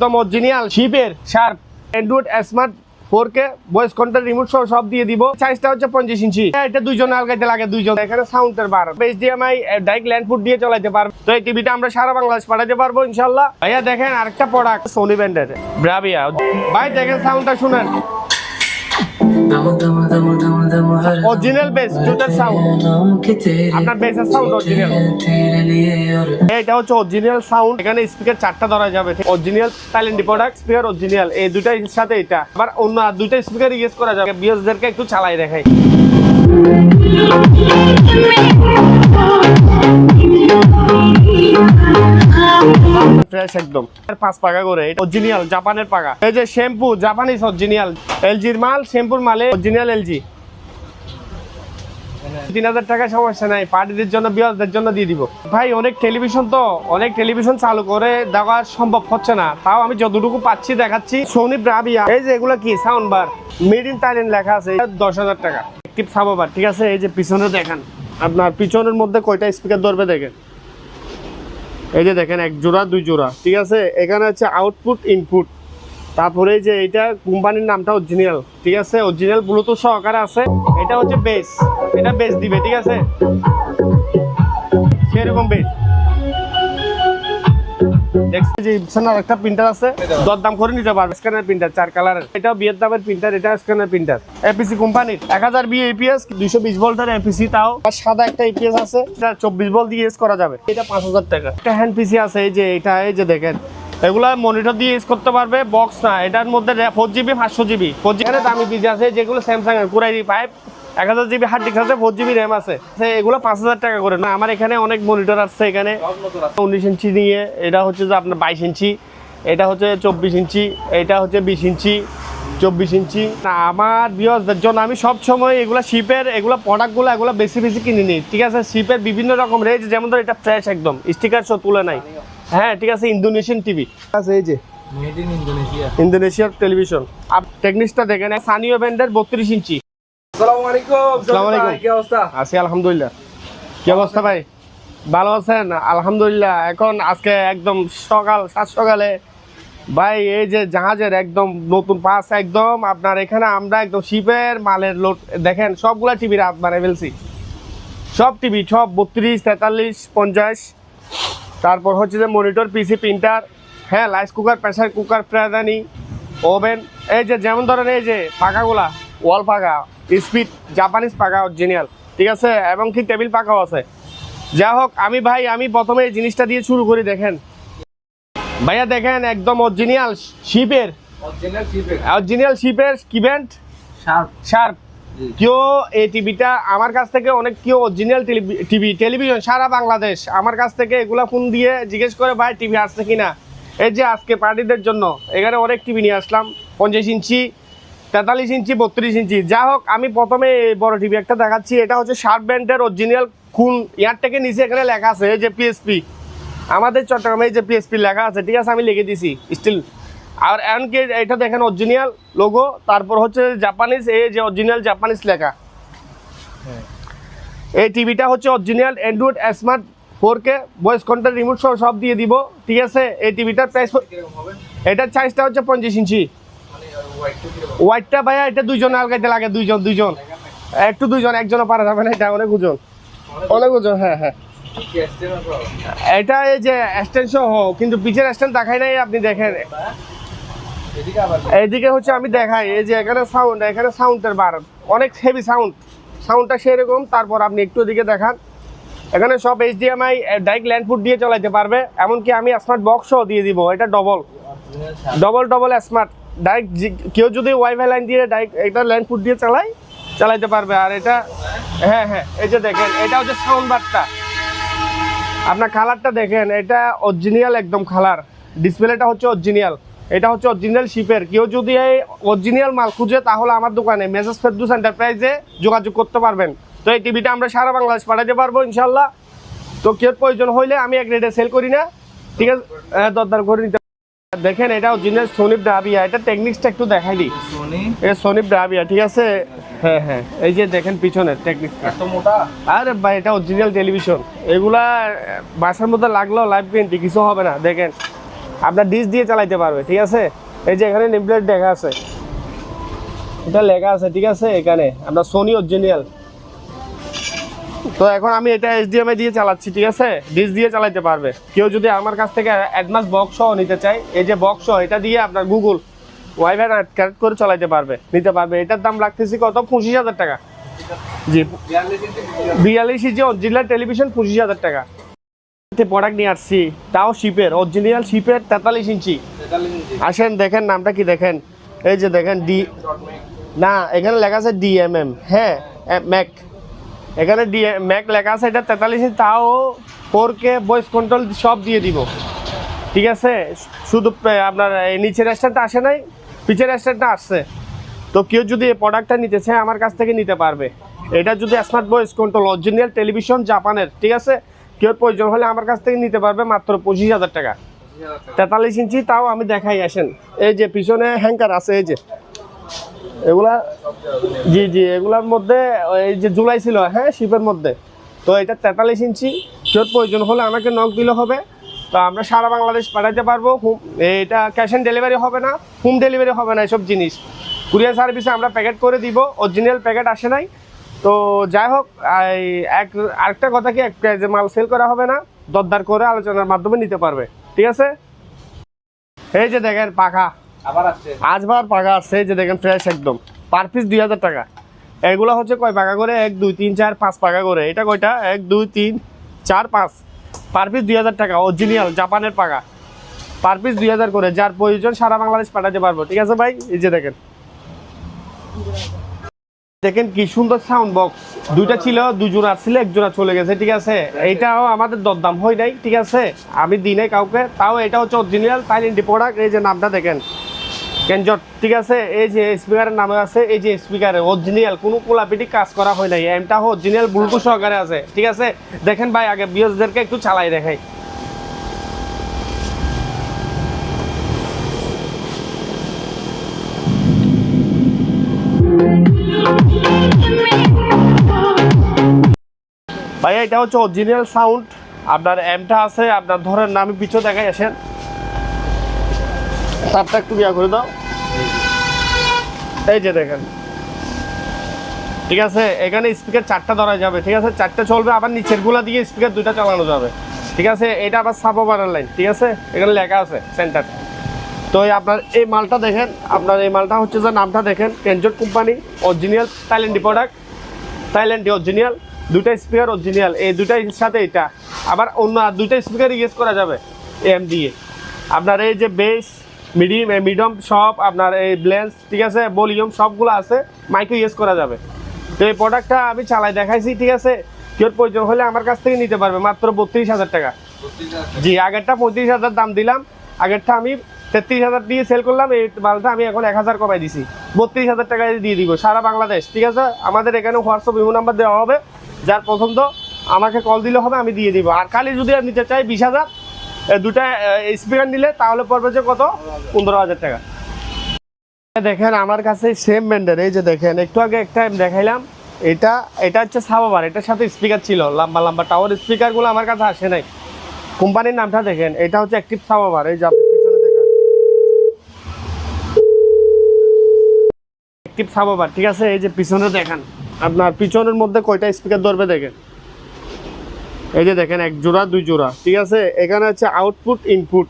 একদম অরিজিনাল শিপের Sharp Android smart 4K voice control remote সব দিয়ে দিব। সাইজটা হচ্ছে 25 ইঞ্চি। এটা দুইজন আলগাইতে লাগে দুইজন। এখানে সাউন্ডের বার HDMI ডাইরেক্ট ল্যান্ডপুট দিয়ে চালাতে পারবো। তো এই টিভিটা আমরা সারা বাংলাদেশ পাঠাতে পারবো ইনশাআল্লাহ। ভাইয়া দেখেন আরেকটা প্রোডাক্ট সোনি ব্র্যান্ডের ব্রাভিয়া। ভাই দেখেন সাউন্ডটা শুনেন, অরিজিনাল বেস জুতার সাউন্ড, আপনার বেসের সাউন্ড অরিজিনাল। এটা হচ্ছে অরিজিনাল সাউন্ড। এখানে স্পিকার 4টা ধরা যাবে, original silent product speaker original. এই দুইটার সাথে এটা আবার অন্য দুইটা স্পিকার ইউজ করা যাবে। ভিউয়ারদেরকে একটু চালাই দেখাই। ফ্রেশ একদম 5 পাকা করে, এটা অরিজিনাল জাপানের পাকা। এই যে শ্যাম্পু জাপানিজ অরিজিনাল, এলজির মাল, শ্যাম্পুর মালে অরিজিনাল এলজি। 3000 টাকা সমস্যা নাই, পার্টিদের জন্য বিয়ারদের জন্য দিয়ে দিব। ভাই অনেক টেলিভিশন চালু করে দেওয়া সম্ভব হচ্ছে না, তাও আমি যতটুকু পাচ্ছি দেখাচ্ছি। সোনি ব্রাভিয়া, এই যে এগুলো কি sound bar made in Thailand লেখা আছে, 10,000 টাকা। একটিভ সাববার, ঠিক আছে। এই যে পিছনে দেখেন, আপনার পিছনের মধ্যে কয়টা স্পিকার ধরবে দেখেন। এই যে দেখেন 1 জোড়া 2 জোড়া, ঠিক আছে। এখানে হচ্ছে আউটপুট ইনপুট। তারপরে যে এটা কোম্পানির নামটা অরিজিনাল, ঠিক আছে। অরিজিনাল ব্লুটুথ সহকারে আছে। এটা হচ্ছে বেস, এটা বেস দিবে, ঠিক আছে। সেরকম বেস দেখছি যে ইপসনের একটা প্রিন্টার আছে, দরদাম করে নিতে পারবে। স্ক্যানার প্রিন্টার 4 কালারের, এটাও ভিয়েতনামের প্রিন্টার, এটা স্ক্যানার প্রিন্টার। এপিসি কোম্পানির 1000 বিএপিএস 220 ভোল্টের এপিসি, তাও আর সাদা একটা ইপিএস আছে, এটা 24 ভোল্ট দিয়ে ইউজ করা যাবে। এটা 5000 টাকা। একটা হ্যান্ড পিসি আছে, এই যে এটা, এই যে দেখেন এগুলা মনিটর দিয়ে ইউজ করতে পারবে, বক্স না। এটার মধ্যে 4GB 500GB 4GB দামি পিসি আছে, যেগুলো স্যামসাং এর কুরাই 1000GB হার্ড ডিস্ক আছে, 4GB র্যাম আছে। এগুলো 5000 টাকা করে না। আমার এখানে অনেক মনিটর আছে, এখানে 19 ইঞ্চি নিয়ে, এটা হচ্ছে যে আপনার 22 ইঞ্চি, এটা হচ্ছে 24 ইঞ্চি, এটা হচ্ছে 20 ইঞ্চি, 24 ইঞ্চি। না, আমার ভিউয়ারদের জন্য আমি সব সময় এগুলা শিপের এগুলা প্রোডাক্টগুলো এগুলো বেশি কিনে নিই, ঠিক আছে। শিপের বিভিন্ন রকম রেঞ্জ, যেমন ধর এটা ফ্রেশ একদম, স্টিকার সহ তুলে নাই। হ্যাঁ, ঠিক আছে। ইন্দোনেশিয়ান টিভি আছে, এই যে মেড ইন ইন্দোনেশিয়ার টেলিভিশন। আপ টেকনিক্সটা দেখেন, সানিও ব্র্যান্ডের 32 ইঞ্চি। আসসালামু আলাইকুম। কি অবস্থা? আছি আলহামদুলিল্লাহ। কি অবস্থা ভাই? ভালো আছেন? আলহামদুলিল্লাহ। এখন আজকে একদম সকালে ভাই, এই যে জাহাজের একদম নতুন পাস, একদম আপনার এখানে আমরা একদম শিপের মালের লোড দেখেন, সবগুলা টিভি রাত বানিয়ে ফেলছি। সব টিভি, সব 32, 43, 50। তারপর হচ্ছে যে মনিটর, পিসি, প্রিন্টার, হ্যাঁ, রাইস কুকার, প্রেসার কুকার, ফ্রাইদানি, ওভেন। এই যে যেমন ধরেন এই যে পাখাগুলা, ওয়াল পাখা, স্পিড জাপানিজ পাখা অরিজিনাল, ঠিক আছে। এবং কি টেবিল পাখাও আছে। যা হোক, আমি প্রথমে এই জিনিসটা দিয়ে শুরু করি। দেখেন ভাইয়া, দেখেন একদম অরিজিনাল শিপের কিব্যান্ড শার্প। কেউ এই টিভিটা আমার কাছ থেকে অনেক, কেউ অরিজিনাল টেলিভিশন সারা বাংলাদেশ আমার কাছ থেকে এগুলা ফোন দিয়ে জিজ্ঞেস করে, ভাই টিভি আসছে কিনা। এই যে আজকে পার্টিদের জন্য এখানে অনেক টিভি নিয়ে আসলাম, 50 ইঞ্চি, 43 ইঞ্চি, 32 ইঞ্চি। যা হোক, আমি প্রথমে বড় টিভি একটা দেখাচ্ছি। এটা হচ্ছে শার্প ব্র্যান্ডের অরিজিনাল খুন। ইয়ার থেকে নিচে এখানে লেখা আছে, এই যে পিএসপি, আমাদের চট্টগ্রামে এই যে পিএসপি লেখা আছে, ঠিক আছে। আমি লিখে দিছি স্টিল। আর এমনকি এটা দেখেন অরিজিনাল লোগো, তারপর হচ্ছে জাপানিজ, এই যে অরিজিনাল জাপানিজ লেখা। এই টিভিটা হচ্ছে original Android smart 4K voice control remote সব দিয়ে দিব, ঠিক আছে। এই টিভিটার প্রাইস, এটার সাইজটা হচ্ছে 25 ইঞ্চি। ওয়াইটটা ভাইয়া, এটা দুইজন আলগাইতে লাগে, দুইজন একটু, একজনও পারা যাবে না, এটা অনেক ওজন। হ্যাঁ। এটা এই যে স্ট্যান্ড সহ, কিন্তু পিছের স্ট্যান্ড দেখাই নাই, আপনি দেখেন। এইদিকে হচ্ছে আমি দেখাই, এই যে এখানে সাউন্ডের বার অনেক হেভি সাউন্ডটা সেরকম। তারপর আপনি একটু এদিকে দেখান, এখানে সব HDMI ডাইরেক্ট ল্যান্ডপুট দিয়ে চালাতে পারবে। এমনকি আমি স্মার্ট বক্সও দিয়ে দিব। এটা ডবল স্মার্ট ডাইরেক্ট, কেউ যদি ওয়াইফাই লাইন দিয়ে ডাইরেক্ট এটা ল্যান্ডপুট দিয়ে চালাইতে পারবে। আর এটা হ্যাঁ, এই যে দেখেন, এটা হচ্ছে সাউন্ড বারটা। আপনার কালারটা দেখেন, এটা অরিজিনাল একদম কালার। ডিসপ্লেটা হচ্ছে অরিজিনাল, এটা হচ্ছে অরিজিনাল শিপের। কেউ যদি এই অরিজিনাল মাল খুঁজে, তাহলে আমার দোকানে মেসেজ ফেরদৌস এন্টারপ্রাইজে যোগাযোগ করতে পারবেন। তো এই টিভিটা আমরা সারা বাংলাদেশ পাঠাতে পারবো ইনশাল্লাহ। তো কেউ প্রয়োজন হইলে আমি এক রেটে সেল করি না, ঠিক আছে। দরদার করে নিতে। দেখেন, এটা অরিজিনাল সোনি ব্রাভিয়া। এটা টেকনিক্সটা একটু দেখাই দিই। সোনি ব্রাভিয়া, ঠিক আছে। হ্যাঁ, এই যে দেখেন পিছনের টেকনিক্স এত মোটা। আরে ভাই, এটা অরিজিনাল টেলিভিশন। এগুলা বাসার মধ্যে লাগলেও লাইভ গ্যারান্টি, কিছু হবে না। দেখেন আপনার ডিশ দিয়ে চালাইতে পারবে, ঠিক আছে। এই যে এখানে নেম প্লেট দেখা আছে, এটা লেখা আছে, ঠিক আছে। এখানে আপনার সোনি অরিজিনাল। তো এখন আমি এটা HDMI দিয়ে চালাচ্ছি, ঠিক আছে। ডিশ দিয়ে চালাইতে পারবে কেউ যদি আমার কাছ থেকে অ্যাডভান্স বক্স সহ নিতে চায়। এই যে বক্স সহ, এটা দিয়ে আপনার গুগল ওয়াইফাই কানেক্ট করে চালাইতে পারবে, নিতে পারবে। এটার দাম রাখতেছি কত, 25,000 টাকা। জি, 42 ইঞ্চি অরিজিনাল টেলিভিশন, 25,000 টাকা। প্রোডাক্ট নিয়ে আসছি, তাও শিপের, অরিজিনাল শিপের 43 ইঞ্চি। আসেন দেখেন নামটা কি, দেখেন এই যে দেখেন ডি, না এখানে লেখা আছে DMM, হ্যাঁ ম্যাক, এখানে ম্যাক লেখা আছে। এটা 43 ইঞ্চি, তাও 4K ভয়েস কন্ট্রোল সব দিয়ে দিব, ঠিক আছে। শুধু আপনার নিচের স্ট্যান্ডটা আসে নাই, পিছের স্ট্যান্ডটা আসছে। তো কেউ যদি এই প্রোডাক্টটা নিতে চায় আমার কাছ থেকে নিতে পারবে। এটা যদি smart voice control original television জাপানের, ঠিক আছে। কেউ প্রয়োজন হলে আমার কাছ থেকে নিতে পারবে মাত্র 25,000 টাকা। 43 ইঞ্চি, তাও আমি দেখাই। আসেন, এই যে পিছনে হ্যাঙ্কার আছে, এই যে এগুলা, জি জি, এগুলার মধ্যে এই যে জুলাই ছিল, হ্যাঁ শিপের মধ্যে। তো এটা 43 ইঞ্চি, কেউ প্রয়োজন হলে আমাকে নক দিলে হবে। তো আমরা সারা বাংলাদেশ পাঠাতে পারবো। এটা ক্যাশ অন ডেলিভারি হবে না, হোম ডেলিভারি হবে না, এসব জিনিস কুরিয়ার সার্ভিসে আমরা প্যাকেট করে দিব। অরিজিনাল প্যাকেট আসে নাই। তো যাই হোক, আরেকটা কথা কি, যে মাল সেল করা হবে না, দরদার করে আলোচনার মাধ্যমে নিতে পারবে, ঠিক আছে। এই যে দেখেন পাখা, আজবার পাখা আসছে, এই যে দেখেন ফ্রেশ একদম, পার পিস 2,000 টাকা। এগুলো হচ্ছে কয় পাখা করে, 1 2 3 4 5 পাখা করে। এটা কয়টা, 1 2 3 4 5, পার পিস 2,000 টাকা। অরিজিনাল জাপানের পাখা, পার পিস 2,000 করে। যার প্রয়োজন সারা বাংলাদেশ পাঠাতে পারবো, ঠিক আছে ভাই। এই যে দেখেন, দেখেন কি সুন্দর সাউন্ড বক্স। দুইটা ছিল, 2 জোড়া ছিল, 1 জোড়া চলে গেছে, ঠিক আছে। এইটাও আমাদের দরদাম হয় নাই, ঠিক আছে। আমি দিনে কাউকে, তাও এটা হচ্ছে অরিজিনাল থাইল্যান্ডি প্রোডাক্ট। এই যে নামটা দেখেন, ক্যানজট, ঠিক আছে। এই যে স্পিকারের নামে আছে, এই যে স্পিকারে অরিজিনাল, কোনো কোলাপিটি কাজ করা হয় নাই। এমটা অরিজিনাল ব্লুটুথ সহকারে আছে, ঠিক আছে। দেখেন ভাই, আগে বিয়সদেরকে একটু চালাই দেখাই। ভাই এটা হচ্ছে অরিজিনাল সাউন্ড। আপনার এমটা আছে, আপনার ধরেন না, আমি পিছনে দেখাই। আসেন, তারটা একটু ইয়া করে দাও। এই যে দেখেন, ঠিক আছে। এখানে স্পিকার 4টা ধরা যাবে, ঠিক আছে, 4টা চলবে। আবার নিচের গুলা দিয়ে স্পিকার 2টা চালানো যাবে, ঠিক আছে। এটা আবার সাবওয়াফারের লাইন, ঠিক আছে। এখানে লেখা আছে সেন্টার। তো আপনার এই মালটা দেখেন, আপনার এই মালটা হচ্ছে যে নামটা দেখেন, ক্যানজট কোম্পানি, অরিজিনাল থাইল্যান্ডি প্রোডাক্ট, থাইল্যান্ডি অরিজিনাল। 2টা স্পিকার অরিজিনাল, এই 2টার সাথে এটা আবার অন্য 2টা স্পিকার ইউজ করা যাবে এম দিয়ে। আপনার এই যে বেস, মিডিয়াম সব, আপনার এই ব্লেন্স, ঠিক আছে, ভলিউম সবগুলো আছে, মাইক্রো ইউজ করা যাবে। তো এই প্রোডাক্টটা আমি চালাই দেখাইছি, ঠিক আছে। কেউ প্রয়োজন হলে আমার কাছ থেকে নিতে পারবে মাত্র 32,000 টাকা। জি, আগেরটা 35,000 দাম দিলাম, আগেরটা আমি 33,000 দিয়ে সেল করলাম। এই মালটা আমি এখন 1,000 কমাই দিছি, 32,000 টাকায় দিয়ে দিব সারা বাংলাদেশ, ঠিক আছে। আমাদের এখানে হোয়াটসঅ্যাপ ইমো নাম্বার দেওয়া হবে, যার পছন্দ আমাকে কল দিলে হবে, আমি দিয়ে দিব। আর খালি যদি আমি নিতে চাই 20,000, 2টা স্পিকার নিলে তাহলে পড়বে যে কত, 15,000 টাকা। দেখেন আমার কাছে সেম ব্র্যান্ডের, এই যে দেখেন, একটু আগে একটা দেখাইলাম। এটা হচ্ছে সাবওয়াফার, এটার সাথে স্পিকার ছিল, লম্বা লম্বা টাওয়ার স্পিকারগুলো আমার কাছে আসে নাই। কোম্পানির নামটা দেখেন, এটা হচ্ছে অ্যাক্টিভ সাবওয়াফার। এই যে আপনি পিছনে দেখেন, অ্যাক্টিভ সাবওয়াফার, ঠিক আছে। এই যে পিছনে দেখেন, আপনার পিছনের মধ্যে কয়টা স্পিকার ধরবে দেখেন। এই যে দেখেন, 1 জোড়া 2 জোড়া, ঠিক আছে। এখানে হচ্ছে আউটপুট, ইনপুট।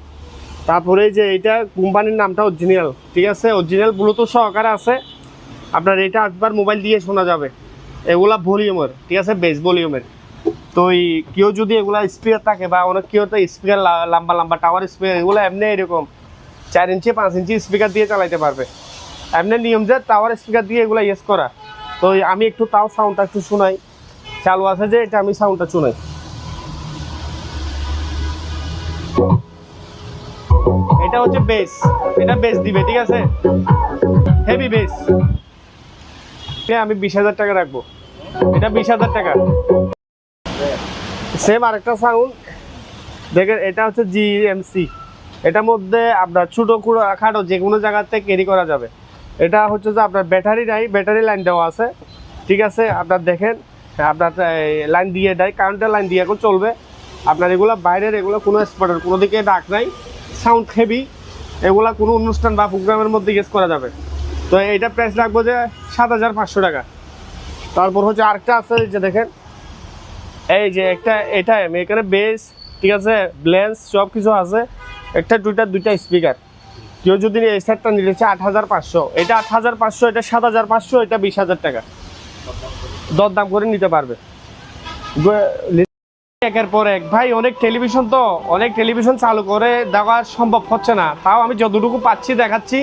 তারপরে যে এইটা কোম্পানির নামটা অরিজিনাল, ঠিক আছে, অরিজিনাল ব্লুটুথ সহকারে আছে। আপনার এটা একবার মোবাইল দিয়ে শোনা যাবে। এগুলা ভলিউমের, ঠিক আছে, বেস ভলিউমের। তো কেউ যদি এগুলা স্পিকার থাকে, বা অনেক কেউ তো স্পিকার লম্বা লম্বা টাওয়ার স্পিকার, এগুলো এমনি এরকম 4 ইঞ্চি 5 ইঞ্চি স্পিকার দিয়ে চালাইতে পারবে। এমনি নিয়ম যে টাওয়ার স্পিকার দিয়ে এগুলো ইউজ করা। তো আমি একটু তাও সাউন্ডটা একটু শোনাই, চালু আছে যে, এটা আমি সাউন্ডটা শোনাই। এটা হচ্ছে বেস, এটা বেস দিবে, ঠিক আছে, হেভি বেস। আমি 20,000 টাকা রাখবো, এটা 20,000 টাকা। সেম আরেকটা সাউন্ড দেখেন, এটা হচ্ছে GMC। এটার মধ্যে আপনার ছোটো খাটো যে কোনো জায়গাতে ক্যারি করা যাবে। এটা হচ্ছে যে আপনার ব্যাটারি নাই, ব্যাটারি লাইন দেওয়া আছে, ঠিক আছে। আপনার দেখেন, আপনার লাইন দিয়ে দেয়, কারেন্টের লাইন দিয়ে এখন চলবে। আপনার এগুলো বাইরের, এগুলো কোনো স্পটের কোনো দিকে ডাক নাই, সাউন্ড হেভি, এগুলা কোনো অনুষ্ঠান বা প্রোগ্রামের মধ্যে ইউজ করা যাবে। তো এইটা প্রাইস রাখবো যে 7,500 টাকা। তারপর হচ্ছে আরেকটা আছে যে দেখেন, এই যে একটা এটা এখানে বেস, ঠিক আছে, ব্লেন্স সব কিছু আছে, একটা দুইটা স্পিকার। কেউ যদি এই সেটটা নিতে চায় 8,500, এটা 8,500, এটা 7,500, এটা 20,000 টাকা, দরদাম করে নিতে পারবে। একের পর এক ভাই, অনেক টেলিভিশন চালু করে দেওয়া সম্ভব হচ্ছে না, তাও আমি যতটুকু পাচ্ছি দেখাচ্ছি।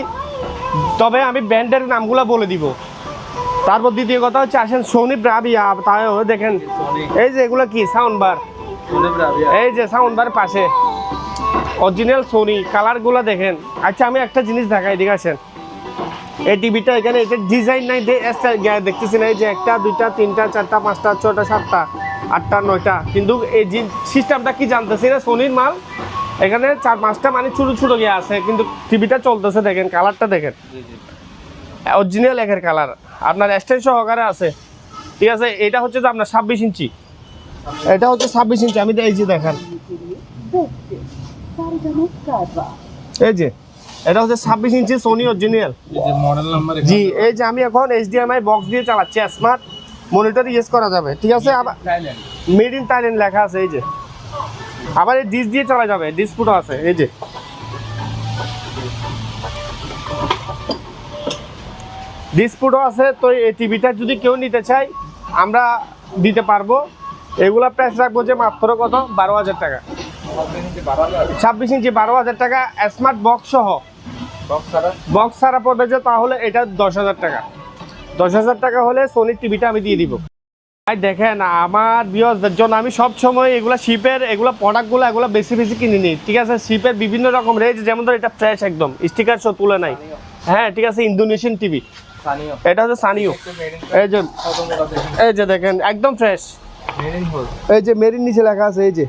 তবে আমি ব্র্যান্ডের নামগুলো বলে দিব। তারপর দ্বিতীয় কথা হচ্ছে আসেন সোনি ব্রাভিয়া, তাও দেখেন এই যে এগুলো কি সাউন্ড বার, এই যে সাউন্ড বার পাশে অরিজিনাল সোনি, কালারগুলো দেখেন। আচ্ছা আমি একটা জিনিস দেখাই, ঠিক আছে, এই টিভিটা এখানে এটা ডিজাইন নাই দেখতেছি না, এই যে 1 2 3 4 5 6 7 8 9টা, কিন্তু এই যে সিস্টেমটা কি জানতেছি না, সোনির মাল এখানে 4 5টা মানে ছোট গিয়ে আছে, কিন্তু টিভিটা চলতেছে। দেখেন কালারটা দেখেন, অরিজিনাল একের কালার, আপনার স্ট্যান্ড সহকারে আছে, ঠিক আছে। এটা হচ্ছে যে আপনার 26 ইঞ্চি, এটা হচ্ছে 26 ইঞ্চি। আমি এই যে দেখেন, এই যে এটা হচ্ছে 26 ইঞ্চি সোনি অরিজিনাল, মডেল নাম্বার জি। এই যে আমি এখন HDMI বক্স দিয়ে চালাচ্ছি, স্মার্ট মনিটর ইউজ করা যাবে, ঠিক আছে। আবার মেড ইন থাইল্যান্ড লেখা আছে, এই যে। আবার এই ডিশ দিয়ে চালা যাবে, ডিসপুটও আছে, এই যে ডিসপুটও আছে। তো এই টিভিটা যদি কেউ নিতে চাই আমরা দিতে পারবো। এগুলা প্রাইস রাখবো যে মাত্র কত, 12,000 টাকা। 26 ইঞ্চি 12,000 টাকা, স্মার্ট বক্স সহ। বক্স ছাড়া পড়বে যে তাহলে এটা 10,000 টাকা। 10,000 টাকা হলে সোনির টিভিটা আমি দিয়ে দিব। ভাই দেখেন আমার ভিউয়ারদের জন্য আমি সব সময় এগুলা শিপের এগুলা প্রোডাক্টগুলো এগুলো বেশি কিনে নিই, ঠিক আছে। শিপের বিভিন্ন রকম রেঞ্জ, যেমন ধর এটা ফ্রেশ একদম, স্টিকার সহ তুলে নাই, হ্যাঁ ঠিক আছে। ইন্দোনেশিয়ান টিভি, এটা হচ্ছে সানিও, এই যে দেখেন একদম ফ্রেশ, এই যে মেরিন নিচে লেখা আছে, এই যে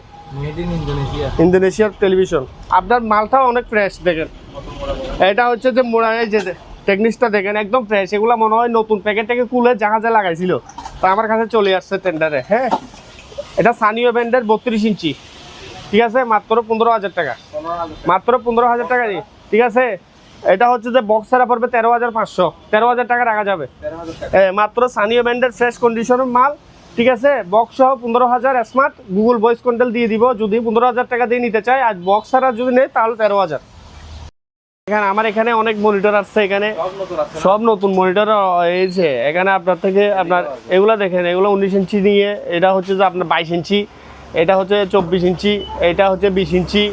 ইন্দোনেশিয়ার টেলিভিশন। আপনার মালটাও অনেক ফ্রেশ দেখেন। এটা হচ্ছে যে মোড়া, এই যে টেকনিক্সটা দেখেন একদম ফ্রেশ। এগুলো মনে হয় নতুন প্যাকেট থেকে খুলে জাহাজে লাগাইছিল, তা আমার কাছে চলে আসছে টেন্ডারে। হ্যাঁ, এটা সানিও ব্র্যান্ডের 32 ইঞ্চি, ঠিক আছে, মাত্র 15,000 টাকা, মাত্র 15,000 টাকা দিয়ে, ঠিক আছে। এটা হচ্ছে যে বক্স ছাড়া পড়বে 13,500, 13,000 টাকা রাখা যাবে, মাত্র সানিও ব্র্যান্ডের ফ্রেশ কন্ডিশনের মাল, ঠিক আছে। বক্স সহ 15,000, স্মার্ট গুগল ভয়েস কন্ট্রোল দিয়ে দিব যদি 15,000 টাকা দিয়ে নিতে চাই। আর বক্স ছাড়া যদি নেই তাহলে 13,000। এখানে আমার এখানে অনেক মনিটর আসছে, এখানে সব নতুন মনিটর হয়েছে। এখানে আপনার থেকে আপনার এগুলো দেখেন, এগুলো 19 ইঞ্চি নিয়ে, এটা হচ্ছে যে আপনার 22 ইঞ্চি, এটা হচ্ছে 24 ইঞ্চি, এটা হচ্ছে 20 ইঞ্চি,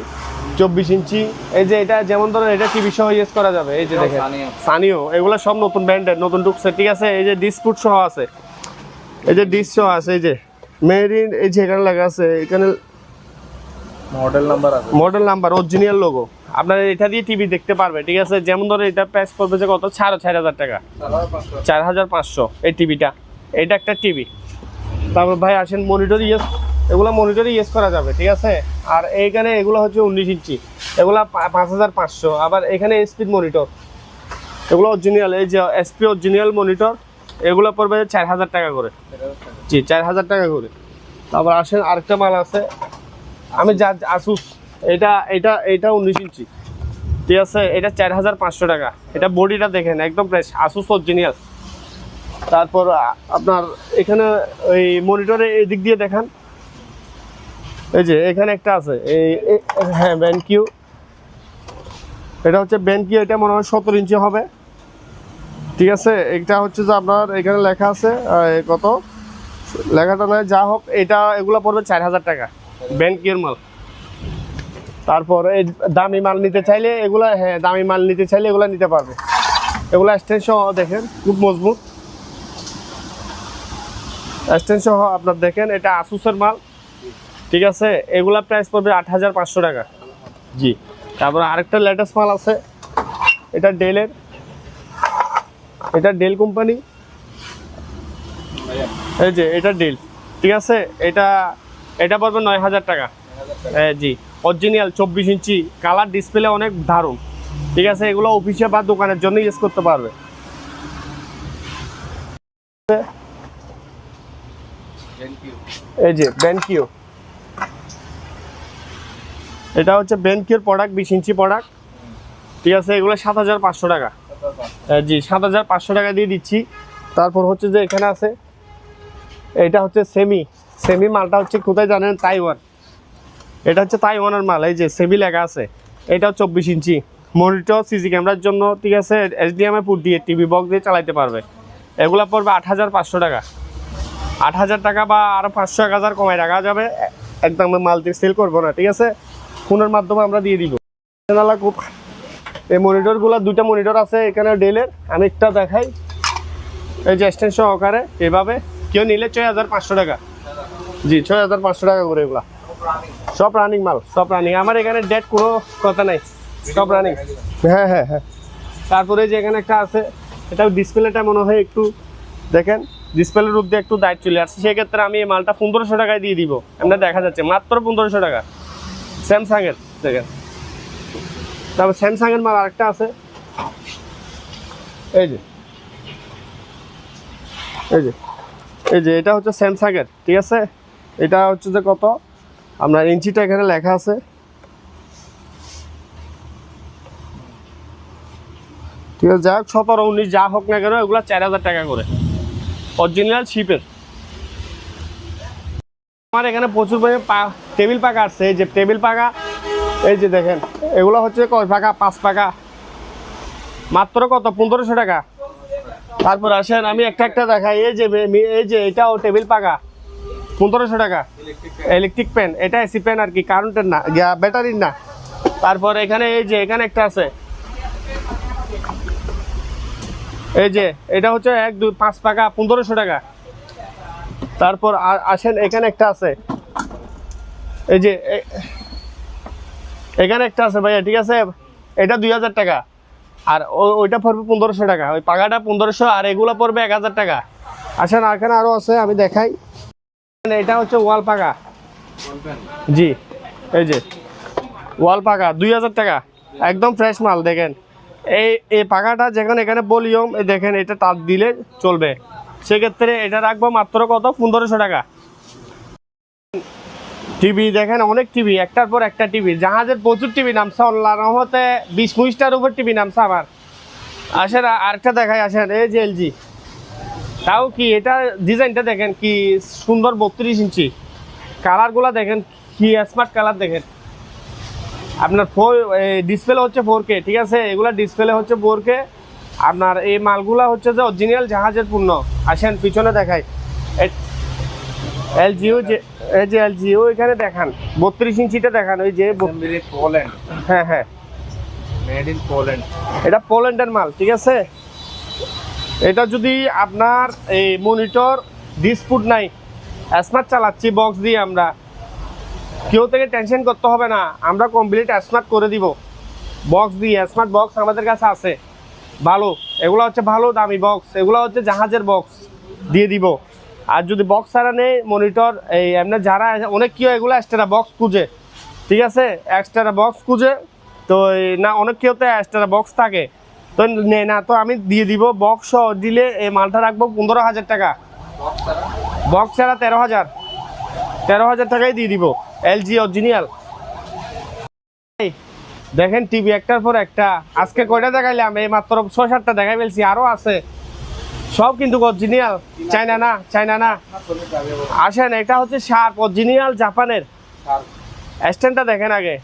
24 ইঞ্চি। এই যে এটা যেমন ধরেন এটা টিভি সহ ইউজ করা যাবে, এই যে দেখেন সানিও, এগুলো সব নতুন ব্র্যান্ডের, নতুন ঢুকছে, ঠিক আছে। এই যে ডিসপুট সহ আছে, এই যে ডিস সহ আছে, এই যে মেরিন, এই যে এখানে লেখা আছে, এখানে মডেল নাম্বার অরিজিনাল লোগো। আপনার এটা দিয়ে টিভি দেখতে পারবে, ঠিক আছে। যেমন ধরো এটা প্রাইস পড়বে যে কত, 4,500 টাকা, 4,500 এই টিভিটা, এটা একটা টিভি। তারপর ভাই আসেন মনিটর ইউজ, এগুলো মনিটর ইউজ করা যাবে, ঠিক আছে। আর এইখানে এগুলো হচ্ছে 19 ইঞ্চি, এগুলো 5,500। আবার এখানে স্পিড মনিটর, এগুলো অরিজিনাল, এই যে এসপি অরিজিনাল মনিটর, এগুলো পড়বে 4,000 টাকা করে, জি 4,000 টাকা করে। তারপর আসেন আরেকটা মাল আছে, আমি যা আসুস, এটা 19 ইঞ্চি, ঠিক আছে, এটা 4,500 টাকা। এটা বডিটা দেখেন একদম ফ্রেশ, আসুস অরিজিনাল। তারপর আপনার এখানে ওই মনিটরে এই দিক দিয়ে দেখান, এই যে এখানে একটা আছে, এই হ্যাঁ ব্যানকিউ, এটা হচ্ছে ব্যানকিউ, এটা মনে হয় 17 ইঞ্চি হবে, ঠিক আছে। এটা হচ্ছে যে আপনার এখানে লেখা আছে কত, লেখাটা নয় যা হোক, এটা এগুলো পড়বে 4,000 টাকা, ব্যানকিউর মাল। তারপর এই দামি মাল নিতে চাইলে এগুলা, হ্যাঁ দামি মাল নিতে চাইলে এগুলো নিতে পারবে। এগুলো স্ট্যান্ড সহ দেখেন খুব মজবুত, স্ট্যান্ড সহ আপনার দেখেন, এটা আসুসের মাল, ঠিক আছে। এগুলা প্রাইস পড়বে 8,500 টাকা, জি। তারপর আরেকটা লেটেস্ট মাল আছে, এটা ডেলের, এটা ডেল কোম্পানি, এই যে এটা ডেল, ঠিক আছে। এটা পড়বে 9,000 টাকা, জি অরিজিনাল 24 ইঞ্চি, কালার ডিসপ্লে অনেক দারুণ, ঠিক আছে। এগুলো অফিসে বা দোকানের জন্য ইউজ করতে পারবে। এই যে ব্যানকিউ, এটা হচ্ছে বেনকিউর প্রোডাক্ট 20 ইঞ্চি প্রোডাক্ট, ঠিক আছে। এগুলো 7500 টাকা। জি 7500 টাকা দিয়ে দিচ্ছি। তারপর হচ্ছে যে এখানে আছে, এটা হচ্ছে সেমি মালটা হচ্ছে কোথায় জানেন? তাইওয়ান। এটা হচ্ছে তাইওয়ানের মাল, এই যে সেমি লেখা আছে। এটাও 24 ইঞ্চি মনিটর, সিসি ক্যামেরার জন্য, ঠিক আছে। HDMI পোর্ট দিয়ে টিভি বক্স দিয়ে চালাতে পারবে। এগুলো পড়বে 8500 টাকা। 8000 টাকা বা আরও 500-1000 কমায় রাখা যাবে, একদম মাল দিয়ে সেল করবো না, ঠিক আছে। ফোনের মাধ্যমে আমরা দিয়ে দিব। খুব এই মনিটরগুলো, দুইটা মনিটর আছে এখানে ডেলের, আমি একটা দেখাই। এই যে এক্সটেনশন সহকারে এভাবে কেউ নিলে 6500 টাকা। জি 6500 টাকা করে। এগুলা সব রানিং মাল, সব রানিং। আমার এখানে ডেট কোনো কথা নাই, সব রানিং। হ্যাঁ হ্যাঁ হ্যাঁ। তারপরে যে এখানে একটা আছে, এটা ডিসপ্লেটা মনে হয় একটু দেখেন, ডিসপ্লের রূপ দিয়ে একটু দায়িত্ব চলে আসছে। সেক্ষেত্রে আমি এই মালটা 1500 টাকায় দিয়ে দিব। আপনার দেখা যাচ্ছে মাত্র 1500 টাকা, স্যামসাংয়ের দেখেন। তারপর স্যামসাংয়ের মাল আরেকটা আছে, এই যে এই যে এই যে এটা হচ্ছে স্যামসাংয়ের, ঠিক আছে। এটা হচ্ছে যে কত, আপনার ইঞ্চিটা এখানে লেখা আছে। ঠিক আছে, যাই হোক 17, 19 যা হোক না কেন, এগুলো 4000 টাকা করে, অরিজিনাল শিপের। আমার এখানে প্রচুর পরিমাণে টেবিল পাকা আসছে। এই যে টেবিল পাকা, এই যে দেখেন, এগুলো হচ্ছে কয় পাকা? 5 পাকা, মাত্র কত? 1500 টাকা। তারপর আসেন আমি একটা দেখাই। এই যে এটাও টেবিল পাকা, 1500 টাকা। ইলেকট্রিক প্যান, এটা এসি প্যান আর কি, কারেন্টের না, ব্যাটারির না। তারপর এখানে এই যে এখানে একটা আছে, এই যে এটা হচ্ছে 1 2 5 পাকা, 1500 টাকা। তারপর আসেন এখানে একটা আছে, এই যে এখানে একটা আছে ভাইয়া, ঠিক আছে। এটা 2000 টাকা, আর ওইটা পড়বে 1500 টাকা। ওই পাকাটা 1500, আর এগুলো পড়বে 1000 টাকা। আসেন এখানে আরও আছে, আমি দেখাই। এটা হচ্ছে ওয়াল পাকা, জি এই যে ওয়াল পাকা 2000 টাকা, একদম ফ্রেশ মাল। দেখেন এই পাকাটা যেখানে এখানে ভলিউম, দেখেন এটা টাচ দিলে চলবে। সেক্ষেত্রে এটা রাখবো মাত্র কত? 1500 টাকা। টিভি দেখেন, অনেক টিভি, একটার পর একটা টিভি, জাহাজের প্রচুর টিভি নামছে। আল্লাহর রহমতে 20-25টার উপর টিভি নামছে আমার। আসেন আরেকটা দেখাই, আসেন। এই যে LG, তাও কি এটা ডিজাইনটা দেখেন কি সুন্দর, 32 ইঞ্চি। কালারগুলো দেখেন কি স্মার্ট কালার। দেখেন আপনার ডিসপ্লে হচ্ছে 4K, ঠিক আছে। এগুলা ডিসপ্লে হচ্ছে 4K। আপনার এই মালগুলা হচ্ছে যে অরিজিনাল জাহাজের পণ্য। আসেন পিছনে দেখাই, LGও যে এই যে LGও এখানে দেখান, 32 ইঞ্চিটা দেখান। ওই যে পোল্যান্ড, হ্যাঁ হ্যাঁ, মেড ইন পোল্যান্ড। এটা পোল্যান্ডের মাল, ঠিক আছে। এটা যদি আপনার এই মনিটর ডিসপুট নাই, স্মার্ট চালাচ্ছি বক্স দিয়ে, আমরা কেউ থেকে টেনশন করতে হবে না, আমরা কমপ্লিট স্মার্ট করে দিব বক্স দিয়ে। স্মার্ট বক্স আমাদের কাছে আছে ভালো, এগুলো হচ্ছে ভালো দামি বক্স, এগুলো হচ্ছে জাহাজের বক্স দিয়ে দিব। আর যদি বক্স ছাড়া নেই মনিটর, এই এমনি যারা অনেক কেউ এগুলো এক্সট্রা বক্স খুঁজে, ঠিক আছে, এক্সট্রা বক্স খুঁজে, তো না অনেক কেউ তো এক্সট্রা বক্স থাকে, তো নেই না, তো আমি দিয়ে দিব। বক্স দিলে এই মালটা রাখবো 15000 টাকা, বক্স ছাড়া 13000 টাকায় দিয়ে দিব। LG original. দেখেন টিভি একটার পর একটা, আজকে কয়টা দেখাইলাম? এই মাত্র 6-7টা দেখাই ফেলছি, আরও আছে, সব কিন্তু অরিজিনাল, চায়না না। আসেন এটা হচ্ছে শার্প, অরিজিনাল জাপানের। স্ট্যান্ডটা দেখেন আগে,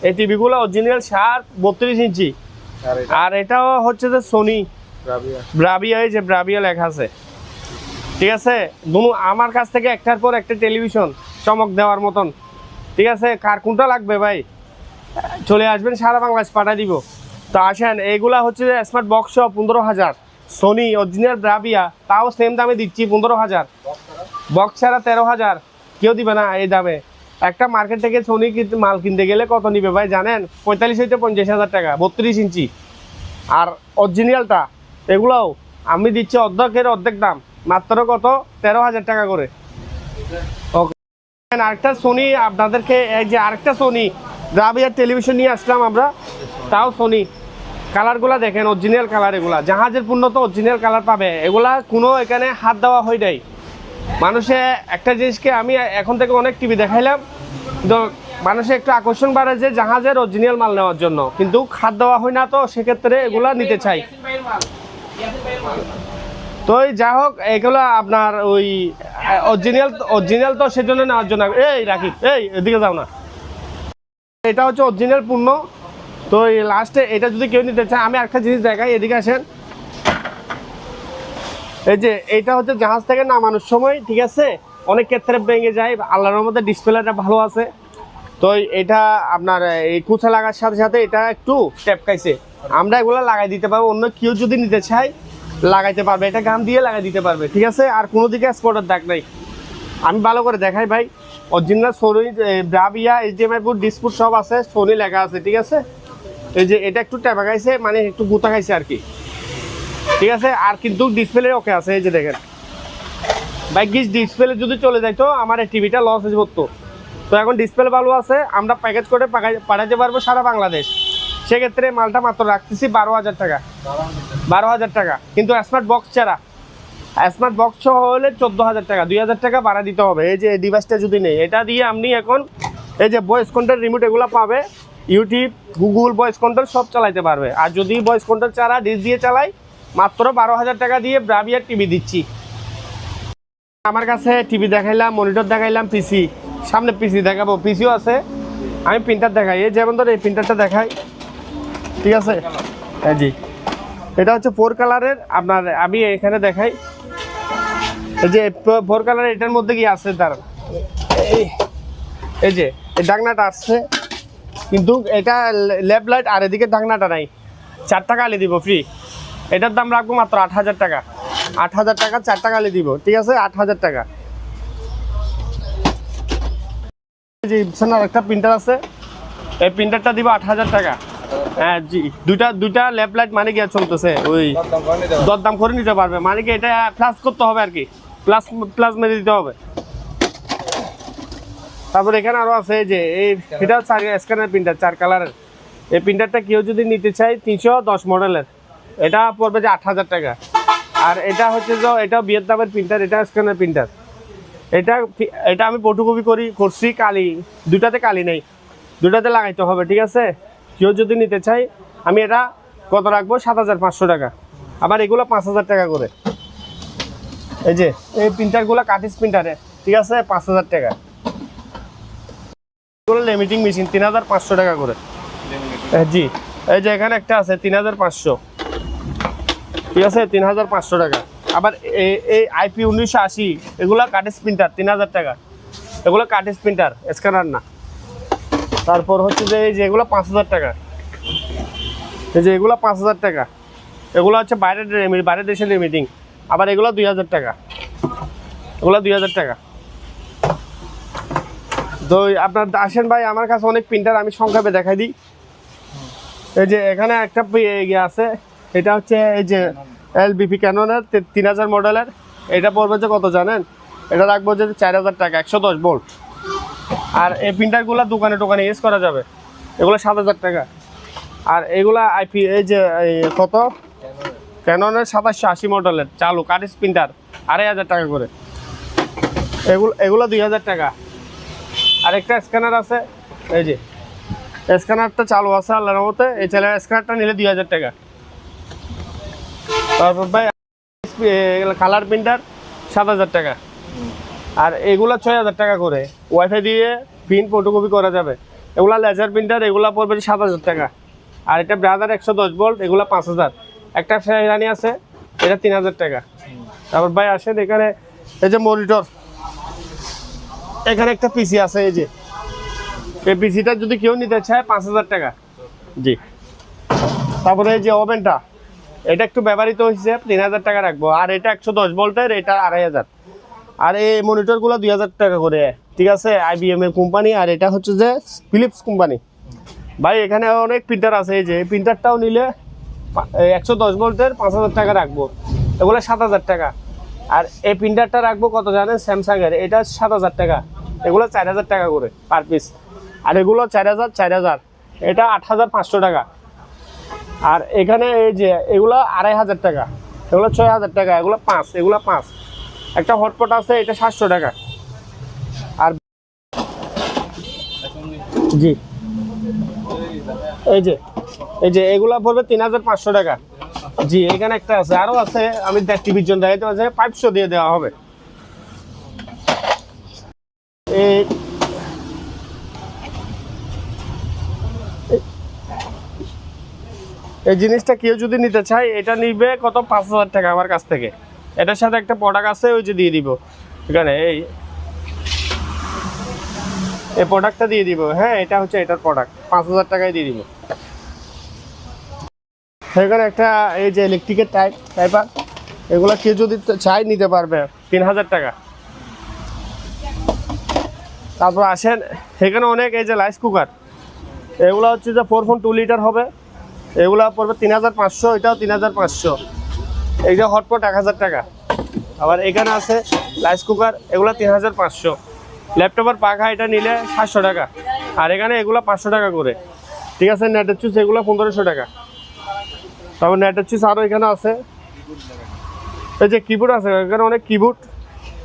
এই টিভিগুলো অরিজিনাল শার্প 32 ইঞ্চি। আর এটাও হচ্ছে যে সোনি ব্রাভিয়া, এই যে ব্রাভিয়া লেখা আছে, ঠিক আছে। আমার কাছ থেকে একটার পর একটা টেলিভিশন চমক দেওয়ার মতন, ঠিক আছে। কার কোনটা লাগবে ভাই চলে আসবেন, সারা বাংলাদেশ পাঠাই দিব। তো আসেন, এইগুলা হচ্ছে যে smart box 15000, Sony original Bravia, তাও সেম দামে দিচ্ছি 15000। বক্স ছাড়া 13000, কেউ দিবে না এই দামে। একটা মার্কেট থেকে সোনি মাল কিনতে গেলে কত নিবে ভাই জানেন? 45-50,000 টাকা, 32 ইঞ্চি। আর অরিজিনালটা এগুলোও আমি দিচ্ছি অর্ধেক দাম, মাত্র কত? 13000 টাকা করে। ওকে, আরেকটা সোনি আপনাদেরকে, এই যে আরেকটা সোনি ব্রাভিয়ার টেলিভিশন নিয়ে আসলাম আমরা, তাও সোনি। কালারগুলা দেখেন, অরিজিনাল কালার, এগুলা জাহাজের পণ্য, তো অরিজিনাল কালার পাবে। এগুলা কোনো এখানে হাত দেওয়া হয় নাই। মানুষে একটা জিনিসকে, আমি এখন থেকে অনেক টিভি দেখাইলাম, তো মানুষের একটু আকর্ষণ বাড়ে যে জাহাজের অরিজিনাল মাল নেওয়ার জন্য, কিন্তু খাদ দেওয়া হয় না, তো সেক্ষেত্রে এগুলা নিতে চাই। তো যা হোক, এগুলো আপনার ওই অরিজিনাল তো সেজন্য নেওয়ার জন্য। এই রাখি, এই এদিকে যাও না, এটা হচ্ছে অরিজিনাল পণ্য। তো এই লাস্টে এটা যদি কেউ নিতে চায়, আমি একটা জিনিস দেখাই, এদিকে আসেন। এই যে এইটা হচ্ছে জাহাজ থেকে নামানোর সময়, ঠিক আছে, অনেক ক্ষেত্রে ভেঙে যায়। আল্লাহর মধ্যে ডিসপ্লেটা ভালো আছে, তো এটা আপনার এই কুচা লাগার সাথে সাথে এটা একটু ট্যাপ খাইছে। আমরা এগুলো লাগাই দিতে পারবো, অন্য কেউ যদি নিতে চায় লাগাইতে পারবে, এটা গাম দিয়ে লাগাই দিতে পারবে, ঠিক আছে। আর কোনো দিকে স্পটের দাগ নাই। আমি ভালো করে দেখাই ভাই, অরিজিনাল সোনি ব্রাভিয়া HDMI পুট ডিসপুট সব আছে, সোনি লেখা আছে, ঠিক আছে। এই যে এটা একটু ট্যাপা খাইছে, মানে একটু গুতা খাইছে আর কি, ঠিক আছে। আর কিন্তু ডিসপ্লে ওকে আছে, এই যে দেখেন ভাই, ডিসপ্লে যদি চলে যাইতো আমার এই টিভিটা লস হয়ে পড়তো। তো এখন ডিসপ্লে ভালো আছে, আমরা প্যাকেজ করে পাঠাতে পারবো সারা বাংলাদেশ। সেক্ষেত্রে মালটা মাত্র রাখতেছি 12,000 টাকা, 12,000 টাকা, কিন্তু স্মার্ট বক্স ছাড়া। স্মার্ট বক্স সহ হলে 14,000 টাকা, 2,000 টাকা ভাড়া দিতে হবে। এই যে ডিভাইসটা যদি নেই, এটা দিয়ে আপনি এখন এই যে ভয়েস কন্ট্রোল রিমোট এগুলো পাবে, ইউটিউব, গুগল ভয়েস কন্ট্রোল সব চালাইতে পারবে। আর যদি ভয়েস কন্ট্রোল ছাড়া ডিশ দিয়ে চালাই, মাত্র 12,000 টাকা দিয়ে ব্রাভিয়ার টিভি দিচ্ছি। আমার কাছে টিভি দেখাইলাম, মনিটর দেখাইলাম, পিসি, সামনে পিসি দেখাবো, পিসিও আছে। আমি প্রিন্টার দেখাই, এই যেমন ধর এই প্রিন্টারটা দেখাই, ঠিক আছে। হ্যাঁ জি, এটা হচ্ছে 4 কালারের। আপনার আমি এখানে দেখাই, এই যে 4 কালারের, এটার মধ্যে কি আছে তার এই যে এই ডাকনাটা আসছে, কিন্তু এটা লেফট লাইট আর এদিকে ডাকনাটা নাই। 4টা কালি দিব ফ্রি। এটার দাম রাখবো মাত্র 8,000 টাকা, 8,000 টাকা 4টা কালি দিব, ঠিক আছে, 8,000 টাকা। এই যে ইপসনের একটা প্রিন্টার আছে, এই প্রিন্টারটা দিব 8,000 টাকা। হ্যাঁ জি, দুইটা লেফট লাইট মানে কি চলতেছে, ওই দরদাম করে নিতে পারবে, মানে কি এটা প্লাস করতে হবে আর কি, প্লাস মেরে দিতে হবে। তারপর এখানে আরো আছে, এই যে এটা স্ক্যানার প্রিন্টার 4 কালারের। এই প্রিন্টারটা কেউ যদি নিতে চায় 310 মডেলের, এটা পড়বে যে 8,000 টাকা। আর এটা হচ্ছে যে এটা ভিয়েতনামের প্রিন্টার, এটা স্ক্যানার প্রিন্টার। এটা আমি ফটোকপি করছি, কালি দুটাতে কালি নেই, দুটাতে লাগাইতে হবে, ঠিক আছে। কেউ যদি নিতে চাই, আমি এটা কত রাখবো, 7,500 টাকা। আবার এগুলো 5,000 টাকা করে। এই যে এই প্রিন্টারগুলো কাটিস প্রিন্টারে, ঠিক আছে, 5,000 টাকা। এগুলো লিমিটিং মেশিন 3,500 টাকা করে। জি, এই যে এখানে একটা আছে 3,500, ঠিক আছে, 3,500 টাকা। আবার এই IP 1980 এগুলো কাটিস প্রিন্টার 3,000 টাকা, এগুলো কাটিস প্রিন্টার, স্ক্যানার না। তারপর হচ্ছে যে এই যে এগুলো 5,000 টাকা, এই যে এগুলো 5,000 টাকা, এগুলো হচ্ছে বাইরের দেশের লিমিটিং। আবার এগুলো 2,000 টাকা, এগুলো 2,000 টাকা। তো আপনার আসেন ভাই, আমার কাছে অনেক প্রিন্টার, আমি সংক্ষেপে দেখাই দিই। এই যে এখানে একটা ইয়ে আছে, এটা হচ্ছে এই যে LBP ক্যাননের 3,000 মডেলের। এটা পড়বে যে কত জানেন, এটা রাখবো যে 4,000 টাকা, 110 ভোল্ট। আর এই প্রিন্টারগুলো দোকানে ইউজ করা যাবে, এগুলো 7,000 টাকা। আর এগুলা IP এই যে কত, ক্যাননের 2780 মডেলের চালু কাটিস প্রিন্টার, 2,500 টাকা করে। এগুলো 2,000 টাকা। আর একটা স্ক্যানার আছে, এই যে স্ক্যানারটা চালু আছে আল্লাহর রহমতে, এই স্ক্যানারটা নিলে 2,000 টাকা। তারপর ভাই কালার প্রিন্টার 7,000 টাকা। আর এগুলা 6,000 টাকা করে, ওয়াইফাই দিয়ে প্রিন্ট ফটোকপি করা যাবে। এগুলা লেজার প্রিন্টার, এগুলা পড়বে 7,000 টাকা। আর এটা ব্রাদার 110 ভোল্ট, এগুলা 5,000। একটা ফেরানি আছে, এটা 3,000 টাকা। তারপর ভাই আসেন এখানে, এই যে মনিটর, এখানে একটা পিসি আছে, এই যে এই পিসিটা যদি কেউ নিতে চায় 5,000 টাকা। জি, তারপরে এই যে ওভেনটা, এটা একটু ব্যবহৃত হয়েছে, 3,000 টাকা রাখবো। আর এটা 110 ভোল্টের, এটা 2,500। আর এই মনিটরগুলো 2,000 টাকা করে, ঠিক আছে, IBM এর কোম্পানি। আর এটা হচ্ছে যে ফিলিপস কোম্পানি। ভাই এখানে অনেক প্রিন্টার আছে, এই যে প্রিন্টারটাও নিলে 110 ভোল্টের 5,000 টাকা রাখবো, এগুলো 7,000 টাকা। আর এই প্রিন্টারটা রাখবো কত জানেন, স্যামসাংয়ের, এটা 7,000 টাকা, এগুলো 4,000 টাকা করে পার পিস। আর এগুলো 4,000, এটা 8,500 টাকা। আর এখানে এই যে এগুলো 2,500 টাকা, এগুলো 6,000 টাকা, এগুলো 5। একটা হটপট আছে, এটা 700 টাকা। আর জি এই যে এগুলা পড়বে 3500 টাকা। জি এখানে একটা আছে, আরো আছে, আমি টিভির জন্য দেখাইতে পারছি, 500 দিয়ে দেওয়া হবে। এই জিনিসটা কেউ যদি নিতে চায় এটা নিবে কত, 5000 টাকা আমার কাছ থেকে। এটার সাথে একটা প্রোডাক্ট আছে, ওই যে দিয়ে দিব এখানে, এই প্রোডাক্টটা দিয়ে দিব। হ্যাঁ এটা হচ্ছে এটার প্রোডাক্ট, 5000 টাকায় দিয়ে দিব। এখানে একটা এই যে ইলেকট্রিকের টাইপার, এগুলো কেউ যদি চাই নিতে পারবে 3000 টাকা। তারপর আসেন এখানে অনেক এই যে রাইস কুকার, এগুলো হচ্ছে যে 4.2 লিটার হবে, এগুলো পড়বে 3500, এটাও 3500। এই যে হটপট 1000 টাকা। আবার এখানে আছে রাইস কুকার, এগুলো 3500। ল্যাপটপের পাখা এটা নিলে 700 টাকা, আর এখানে এগুলো 500 টাকা করে। ঠিক আছে, নেটের চুজ এগুলো 1500 টাকা। তারপর নেটের চুজ আরও এখানে আছে, এই যে কিবোর্ড আছে, এখানে অনেক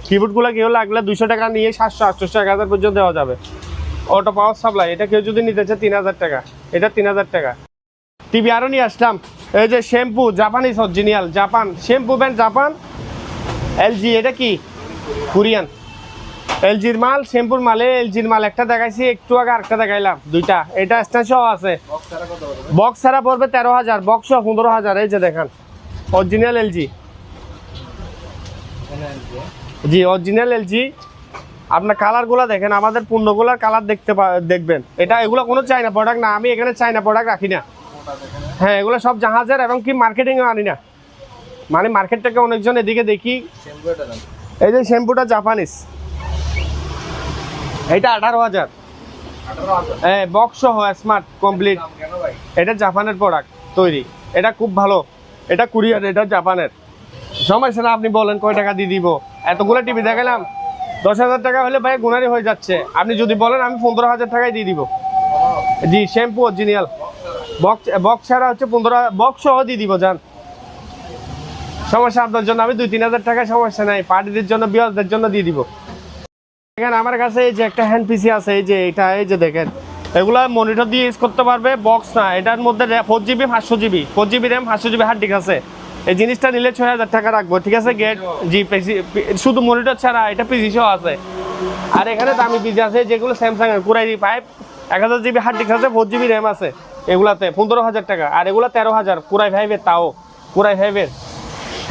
কিবোর্ডগুলো কেউ লাগলে 200 টাকা নিয়ে 700, 800, 1000 পর্যন্ত দেওয়া যাবে। অটো পাওয়ার সাপ্লাই, এটা কেউ যদি নিতে চায় 3000 টাকা, এটা 3000 টাকা। টিভি আরও নিয়ে আসলাম, এই যে shampoo Japanese original, Japan shampoo brand Japan. LG, এটা কি কোরিয়ান, এলজির মাল, শ্যাম্পুর মালে এলজির মাল একটা দেখাইছি, একটু আগে আরেকটা দেখাইলাম, দুইটা। এটা স্ট্যান্ড সহ আছে, বক্স ছাড়া পড়বে 13000, বক্স সহ 15000। এই যে দেখেন অরিজিনাল এলজি, জি অরিজিনাল এলজি। আপনার কালারগুলো দেখেন, আমাদের পণ্যগুলোর কালার দেখবেন। এটা এগুলো কোনো চাইনা প্রোডাক্ট না, আমি এখানে চাইনা প্রোডাক্ট রাখি না। হ্যাঁ এগুলো সব জাহাজের, এবং কি মার্কেটিংয়ে আনি না, মানে মার্কেট থেকে অনেকজন এদিকে দেখি। এই যে শ্যাম্পুটা জাপানিজ, এটা 18000। হ্যাঁ বক্স সহ স্মার্ট কমপ্লিট, এটা জাপানের প্রোডাক্ট তৈরি, এটা খুব ভালো। এটা কোরিয়ান, এটা জাপানের। সমস্যা না, আপনি বলেন কয় টাকা দিয়ে দিব। এতগুলো টিভি দেখালাম, 10,000 টাকা হলে ভাই গুনারি হয়ে যাচ্ছে। আপনি যদি বলেন আমি 15000 টাকায় দিয়ে দিব। জি শ্যাম্পু অরিজিনাল, বক্স ছাড়া হচ্ছে 15, বক্স সহ দিয়ে দিব। যান, সমস্যা আপনার জন্য, আমি 2-3000 টাকা সমস্যা নাই, পার্টিদের জন্য বিয়ারদের জন্য দিয়ে দিব। দেখেন আমার কাছে এই যে একটা হ্যান্ড পিসি আছে, এই যে এটা, এই যে দেখেন, এগুলা মনিটর দিয়ে ইউজ করতে পারবে, বক্স না। এটার মধ্যে 4GB 500GB, 4GB RAM, 500GB hard disk আছে। এই জিনিসটা নিলে 6000 টাকা রাখবো। ঠিক আছে, গেট জি পিসি, শুধু মনিটর ছাড়া এটা পিসি সহ আছে। আর এখানে দামি পিসি আছে যেগুলো স্যামসাং এর, কুরাই 1000GB হার্ড ডিস্ক আছে, 4GB র্যাম আছে, এগুলাতে 15000 টাকা। আর এগুলো 13000, কুরাই 5-এর, তাও কুরাই 5-এর।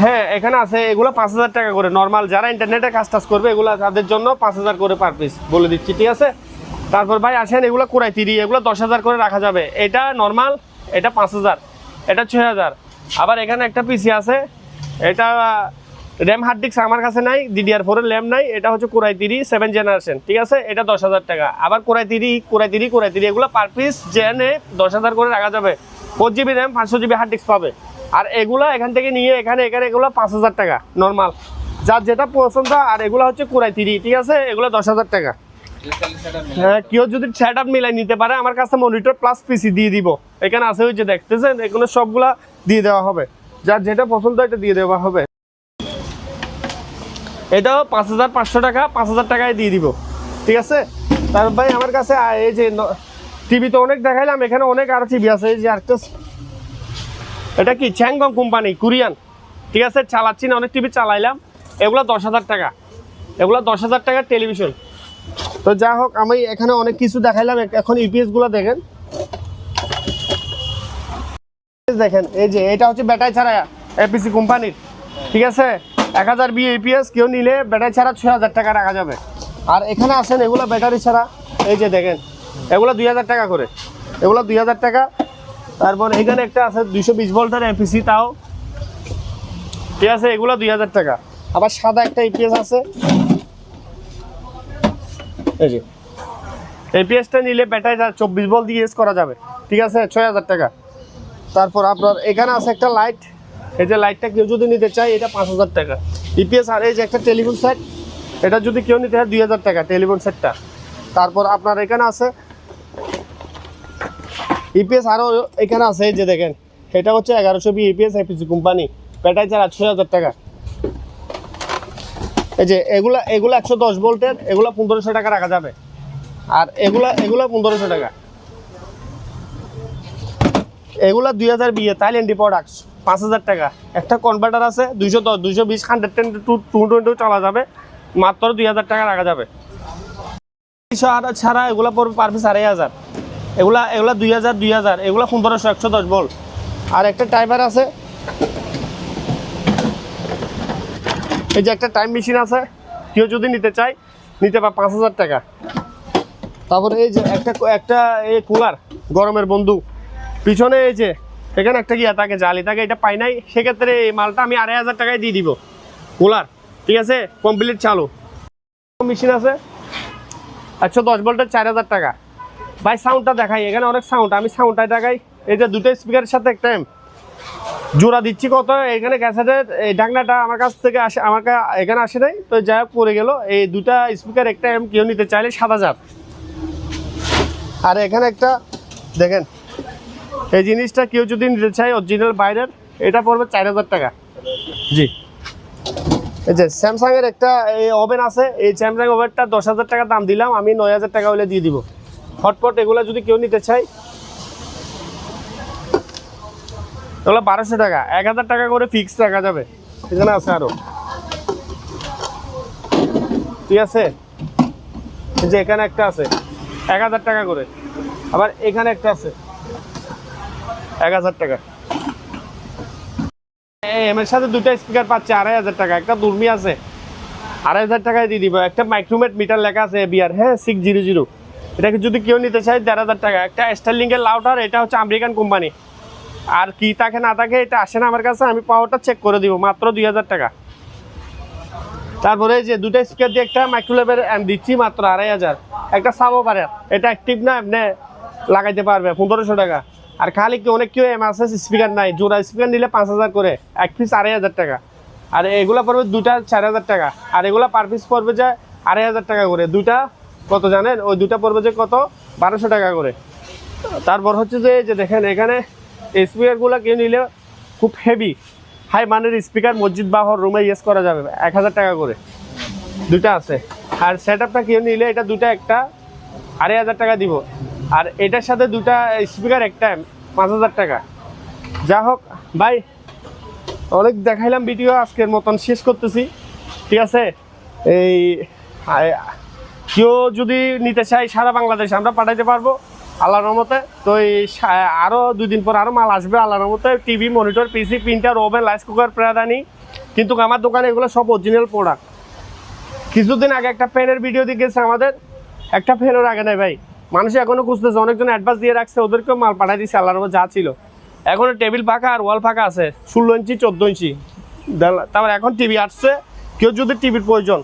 হ্যাঁ এখানে আছে, এগুলো 5000 টাকা করে নর্মাল, যারা ইন্টারনেটে কাজ করবে এগুলো তাদের জন্য 5000 করে পার পিস বলে দিচ্ছি। ঠিক আছে, তারপর ভাই আসেন এগুলো কুরাই 30, এগুলো 10000 করে রাখা যাবে। এটা নর্মাল, এটা 5000, এটা 6000। আবার এখানে একটা পিসি আছে, এটা র্যাম হার্ড ডিস্ক আমার কাছে নাই, DDR4 এর র্যাম নাই, এটা হচ্ছে কুরাই 30 7 জেনারেশন। ঠিক আছে, এটা 10000 টাকা। আবার কুরাই 30 এগুলো পার পিস জেনে 10000 করে রাখা যাবে। 4GB RAM, 500GB hard disk পাবে। আর এগুলো এখান থেকে নিয়ে এখানে এগুলো 5000 টাকা নর্মাল, যার যেটা পছন্দ। আর এগুলো হচ্ছে কুরাই 30, ঠিক আছে, এগুলো 10000 টাকা। হ্যাঁ কেউ যদি সেট আপ মিলাই নিতে পারে, আমার কাছে মনিটর প্লাস পিসি দিয়ে দিব। এখানে আছে, ওই যে দেখতেছেন, এগুলো সবগুলা দিয়ে দেওয়া হবে, যার যেটা পছন্দ এটা দিয়ে দেওয়া হবে। এটাও 5500 টাকা, 5000 টাকায় দিয়ে দিব। ঠিক আছে, তার ভাই আমার কাছে এই যে টিভি তো অনেক দেখাইলাম, এখানে অনেক আরো টিভি আছে। এই যে আরেকটা, এটা কি চ্যাংগং কোম্পানি, কোরিয়ান। ঠিক আছে, চালাচ্ছি না, অনেক টিভি চালাইলাম। এগুলো 10000 টাকা, এগুলো 10000 টাকার টেলিভিশন। তো যা হোক, আমি এখানে অনেক কিছু দেখাইলাম। এখন ইউপিএস গুলো দেখেন, দেখেন এই যে এটা হচ্ছে ব্যাটারি ছাড়া এপিসি কোম্পানির। ঠিক আছে, 1000 ইউপিএস কেউ নিলে ব্যাটারি ছাড়া 6000 টাকা রাখা যাবে। আর এখানে আসেন এগুলো ব্যাটারি ছাড়া, এই যে দেখেন, এগুলো 2000 টাকা করে, এগুলো 2000 টাকা। তারপর এখানে একটা আছে 220 ভোল্টের এপিসি, তাও ঠিক আছে, এগুলো 2000 টাকা। আবার সাদা একটা ইপিএস আছে, এই যে এপিএসটা নিলে ব্যাটারি 24 ভোল্ট দিয়ে ইউজ করা যাবে। ঠিক আছে, 6000 টাকা। তারপর আপনার এখানে আছে একটা লাইট, এই যে লাইটটা কেউ যদি নিতে চায় এটা 5000 টাকা ইপিএস। আর এই যে একটা টেলিফোন সেট, এটা যদি কেউ নিতে হয় 2000 টাকা টেলিফোন সেটটা। তারপর আপনার এখানে আছে ইপিএস, আরও এখানে আছে, এই যে দেখেন, এটা হচ্ছে 1120 ইপিএস এপিসি কোম্পানি, ব্যাটারি ছাড়া 6000 টাকা। এই যে এগুলা 110 ভোল্টের, এগুলো 1500 টাকা রাখা যাবে। আর এগুলা 1500 টাকা। এগুলা 2020 থাইল্যান্ডি প্রোডাক্টস 5000 টাকা। একটা কনভার্টার আছে 210 220 110 টু 220 চালা যাবে, মাত্র 2000 টাকা রাখা যাবে। ছাড়া এগুলা পড়বে পার পিস 2500। এগুলা 2000 এগুলা 1500 110 ভোল্ট। আর একটা টাইমার আছে, এই যে একটা টাইম মেশিন আছে, কেউ যদি নিতে চায় নিতে পারে 5000 টাকা। তারপরে এই যে একটা এই কুলার গরমের বন্ধু, পিছনে এই যে এখানে একটা গিয়া থাকে জালি থাকে, এটা পাই নাই, সেক্ষেত্রে এই মালটা আমি 2500 টাকায় দিয়ে দিব কুলার, ঠিক আছে, কমপ্লিট চালু। মেশিন আছে 110 ভোল্টের 4000 টাকা। ভাই সাউন্ডটা দেখাই, এখানে অনেক সাউন্ড, আমি সাউন্ডটা দেখাই। এই যে দুটো স্পিকারের সাথে একটা জোড়া দিচ্ছি কত, এখানে ক্যাসেটের এই ঢাকনাটা আমার কাছ থেকে আসে, আমার এখানে আসে নাই, তো যাই হোক পড়ে গেল। এই দুটা স্পিকার একটা কেউ নিতে চাইলে 7000। আর এখানে একটা দেখেন, এই জিনিসটা কেউ যদি নিতে চায় অরিজিনাল বাইরের, এটা পড়বে 4000 টাকা। জি, এই যে স্যামসাংয়ের একটা এই ওভেন আছে, এই স্যামসাং ওভেনটা 10000 টাকা দাম দিলাম, আমি 9000 টাকা হলে দিয়ে দিব। হটপট এগুলো যদি কেউ নিতে চায় এগুলো 1200 টাকা, 1000 টাকা করে ফিক্স রাখা যাবে। এখানে আছে আরো, ঠিক আছে, যে এখানে একটা আছে 1000 টাকা করে, আবার এখানে একটা আছে 1000 টাকা। এর সাথে দুটো স্পিকার পাচ্ছে 2500 টাকা। একটা দুর্মি আছে 2500 টাকায় দিয়ে দিব। একটা মাইক্রোমেট মিটার লেখা আছে বিআর, হ্যাঁ 600, এটাকে যদি কেউ নিতে চায় 1500 টাকা। একটা স্টারলিংকের লাউটার, এটা হচ্ছে আমেরিকান কোম্পানি। আর কি থাকে না থাকে এটা আসে না আমার কাছে, আমি পাওয়ারটা চেক করে দিব, মাত্র 2000 টাকা। তারপরে যে দুটো স্পিকার দিয়ে একটা মাইক্রোওয়েভের দিচ্ছি মাত্র 2500। একটা সাবও পারে, এটা অ্যাক্টিভ না, এমনি লাগাইতে পারবে 1500 টাকা। আর খালি কি অনেক কেউ এমএসএস স্পিকার নাই, জোড়া স্পিকার নিলে 5000 করে, এক পিস 2500 টাকা। আর এগুলা পড়বে দুটা 4000 টাকা। আর এগুলা পার পিস পড়বে যে 2500 টাকা করে। দুইটা কত জানেন? ওই দুটা পড়বে যে কত, 1200 টাকা করে। তারপর হচ্ছে যে দেখেন এখানে স্পিকারগুলো কেউ নিলে খুব হেভি হাই মানের স্পিকার, মসজিদ বা হর রুমে ইউজ করা যাবে, 1000 টাকা করে দুটা আছে। আর সেট আপটা কেউ নিলে এটা দুটা একটা 2500 টাকা দিব। আর এটার সাথে দুটা স্পিকার একটা 5000 টাকা। যা হোক ভাই, অনেক দেখাইলাম ভিডিও, আজকের মতন শেষ করতেছি, ঠিক আছে। এই কেউ যদি নিতে চাই সারা বাংলাদেশ আমরা পাঠাইতে পারবো আল্লাহর রহমতে। তো এই আরও 2 দিন পর আরও মাল আসবে আল্লাহর রহমতে। TV, monitor, PC, printer, oven, rice cooker, প্রাদানি, কিন্তু আমার দোকানে এগুলো সব অরিজিনাল প্রোডাক্ট। কিছুদিন আগে একটা ফ্যানের ভিডিও দেখেছে, আমাদের একটা ফ্যানের আগে নেই ভাই, মানুষ এখনও খুঁজতেছে, অনেকজন অ্যাডভান্স দিয়ে রাখছে, ওদেরকেও মাল পাঠাই দিচ্ছে আল্লাহর রহমতে যা ছিল। এখনও টেবিল ফাঁকা আর ওয়াল ফাঁকা আছে 16 ইঞ্চি 14 ইঞ্চি। তারপর এখন টিভি আসছে, কেউ যদি টিভির প্রয়োজন,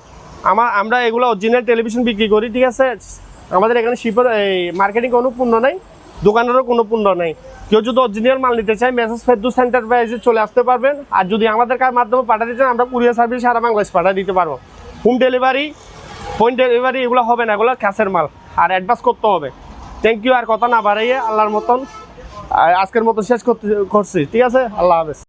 আমরা এগুলো অরিজিনাল টেলিভিশন বিক্রি করি, ঠিক আছে। আমাদের এখানে শিপের এই মার্কেটিং কোনো পণ্য নেই, দোকানেরও কোনো পণ্য নেই। কেউ যদি অরিজিনাল মাল নিতে চায় মেসেজ ফেরদৌস এন্টারপ্রাইজে চলে আসতে পারবেন। আর যদি আমাদের মাধ্যমে পাঠিয়ে দিতে চান, আমরা কুরিয়ার সার্ভিস সারা বাংলাদেশ পাঠিয়ে দিতে পারবো। হোম ডেলিভারি, পয়েন্ট ডেলিভারি এগুলো হবে না, এগুলো ক্যাশের মাল, আর অ্যাডভান্স করতে হবে। Thank you. আর কথা না বাড়াইয়ে আল্লাহর মতন আজকের মতো শেষ করছি, ঠিক আছে। আল্লাহ হাফেজ।